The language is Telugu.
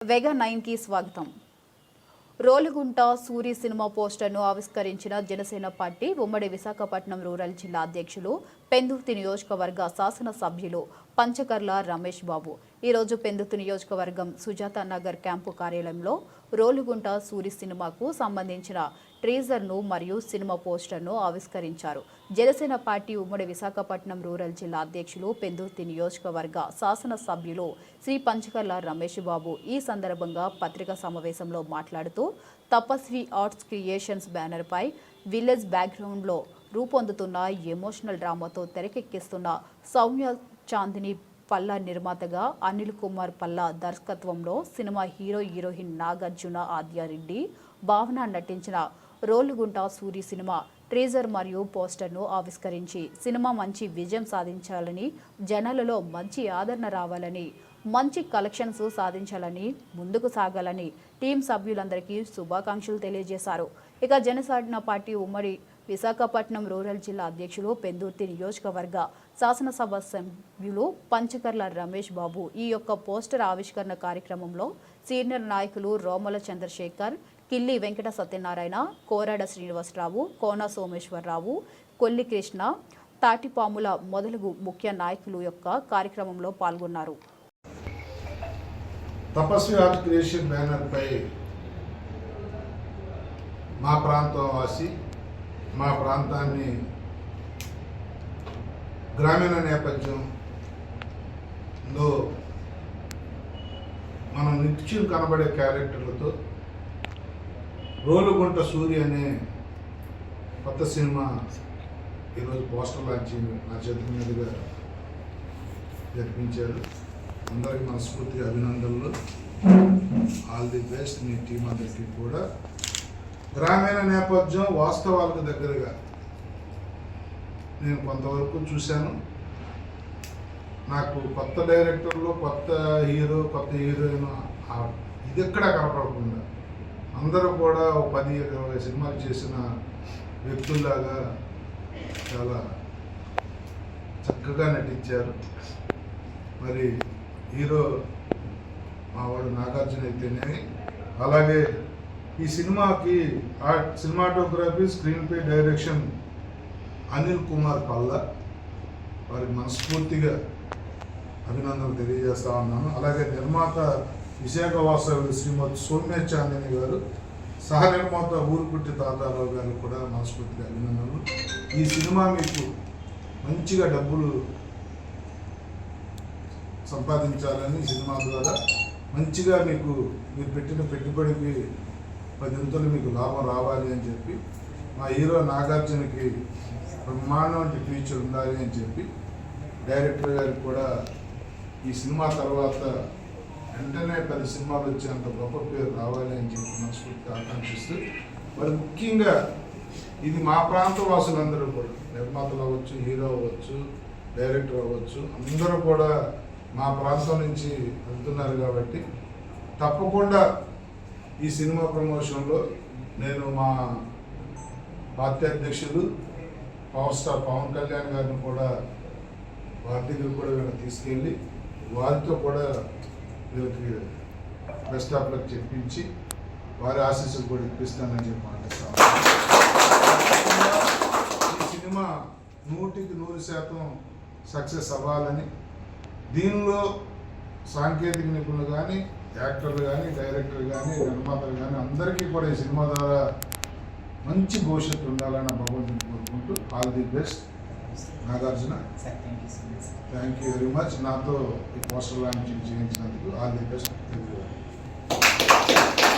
వెగా 9కి స్వాగతం. రోలుగుంట సూరి సినిమా పోస్టర్ను ఆవిష్కరించిన జనసేన పార్టీ ఉమ్మడి విశాఖపట్నం రూరల్ జిల్లా అధ్యక్షులు పెందుర్తి నియోజకవర్గ శాసన సభ్యులు పంచకర్ల రమేష్ బాబు ఈరోజు పెందుర్తి నియోజకవర్గం సుజాత నగర్ క్యాంపు కార్యాలయంలో రోలుగుంట సూరి సినిమాకు సంబంధించిన ట్రీజర్ను మరియు సినిమా పోస్టర్ను ఆవిష్కరించారు. జనసేన పార్టీ ఉమ్మడి విశాఖపట్నం రూరల్ జిల్లా అధ్యక్షులు పెందుర్తి నియోజకవర్గ శాసన సభ్యులు శ్రీ పంచకర్ల రమేష్ బాబు ఈ సందర్భంగా పత్రికా సమావేశంలో మాట్లాడుతూ తపస్వి ఆర్ట్స్ క్రియేషన్స్ బ్యానర్పై విలేజ్ బ్యాక్గ్రౌండ్లో రూపొందుతున్న ఎమోషనల్ డ్రామాతో తెరకెక్కిస్తున్న సౌమ్య చాందిని పల్లా నిర్మాతగా అనిల్ కుమార్ పల్లా దర్శకత్వంలో సినిమా హీరోయిన్ నాగార్జున ఆద్యారెడ్డి భావన నటించిన రోలుగుంట సూరి సినిమా ట్రీజర్ మరియు పోస్టర్ను ఆవిష్కరించి సినిమా మంచి విజయం సాధించాలని, జనాలలో మంచి ఆదరణ రావాలని, మంచి కలెక్షన్స్ సాధించాలని, ముందుకు సాగాలని టీం సభ్యులందరికీ శుభాకాంక్షలు తెలియజేశారు. ఇక జనసేన పార్టీ ఉమ్మడి విశాఖపట్నం రూరల్ జిల్లా అధ్యక్షులు పెందుర్తి నియోజకవర్గ శాసనసభ సభ్యులు పంచకర్ల రమేష్ బాబు ఈ యొక్క పోస్టర్ ఆవిష్కరణ కార్యక్రమంలో సీనియర్ నాయకులు రోమల చంద్రశేఖర్, కిల్లి వెంకట సత్యనారాయణ, కోరాడ శ్రీనివాసరావు, కోన సోమేశ్వరరావు, కొల్లి కృష్ణ, తాటిపాముల మొదలగు ముఖ్య నాయకులు యొక్క కార్యక్రమంలో పాల్గొన్నారు. తపస్వి ఆర్ట్ క్రియేషన్ బ్యానర్పై మా ప్రాంతవాసి, మా ప్రాంతాన్ని గ్రామీణ నేపథ్యంలో మనం నిత్యం కనబడే క్యారెక్టర్లతో రోలుగుంట సూరి అనే కొత్త సినిమా ఈరోజు పోస్టర్ లాంచ్ నా చేతుల మీదుగా జరిపించారు. అందరికీ మనస్ఫూర్తిగా అభినందనలు. All the best. Me team అందరికీ కూడా గ్రామీణ నేపథ్యం వాస్తవాలకు దగ్గరగా నేను కొంతవరకు చూశాను. నాకు కొత్త డైరెక్టర్లు, కొత్త హీరో, కొత్త హీరోయిన్ ఇది ఎక్కడా కనపడకుండా అందరూ కూడా 10-20 సినిమాలు చేసిన వ్యక్తుల్లాగా చాలా చక్కగా నటించారు. మరి హీరో మావాడు నాగార్జున అయితేనే, అలాగే ఈ సినిమాకి cinematography, screen play, direction Anil Kumar Palla, వారికి మనస్ఫూర్తిగా అభినందనలు తెలియజేస్తా ఉన్నాను. అలాగే నిర్మాత విశాఖ వాస్తవ్యులు శ్రీమతి సౌమ్య చాందిని గారు, సహ నిర్మాత ఊరుకుట్టి తాతారావు గారు కూడా మనస్ఫూర్తిగా అభినందనలు. ఈ సినిమా మీకు మంచిగా డబ్బులు సంపాదించాలని, సినిమా ద్వారా మంచిగా మీరు పెట్టిన పెట్టుబడికి 10 మీకు లాభం రావాలి అని చెప్పి, మా హీరో నాగార్జునకి బ్రహ్మాండం ఫ్యూచర్ ఉండాలి అని చెప్పి డైరెక్టర్ గారికి కూడా ఈ సినిమా తర్వాత వెంటనే 10 సినిమాలు వచ్చేంత గొప్ప పేరు రావాలి అని చెప్పి మనస్ఫూర్తిగా ఆకాంక్షిస్తూ, మరి ముఖ్యంగా ఇది మా ప్రాంత వాసులందరూ కూడా, నిర్మాతలు అవ్వచ్చు, హీరో అవ్వచ్చు, డైరెక్టర్ అవ్వచ్చు, అందరూ కూడా మా ప్రాంతం నుంచి వెళ్తున్నారు కాబట్టి తప్పకుండా ఈ సినిమా ప్రమోషన్లో నేను మా పార్టీ అధ్యక్షులు పవర్ స్టార్ పవన్ కళ్యాణ్ గారిని కూడా వారి దగ్గర కూడా వీళ్ళని తీసుకెళ్ళి వారితో కూడా వీళ్ళకి బెస్ట్ ఆఫ్ లక్ చెప్పించి వారి ఆశీస్సులు కూడా ఇప్పిస్తానని చెప్పి మాట్లాడతాను. ఈ సినిమా 100% సక్సెస్ అవ్వాలని, దీనిలో సాంకేతిక నిపుణులు కానీ, యాక్టర్లు కానీ, డైరెక్టర్ కానీ, నిర్మాతలు కానీ అందరికీ కూడా ఈ సినిమా ద్వారా మంచి భవిష్యత్తు ఉండాలని భగవంతుని కోరుకుంటూ all the best. Nagarjuna, thank you very much. నాతో ఈ పోస్టర్ లాంచ్ చేయించినందుకు ఆల్ ది బెస్ట్.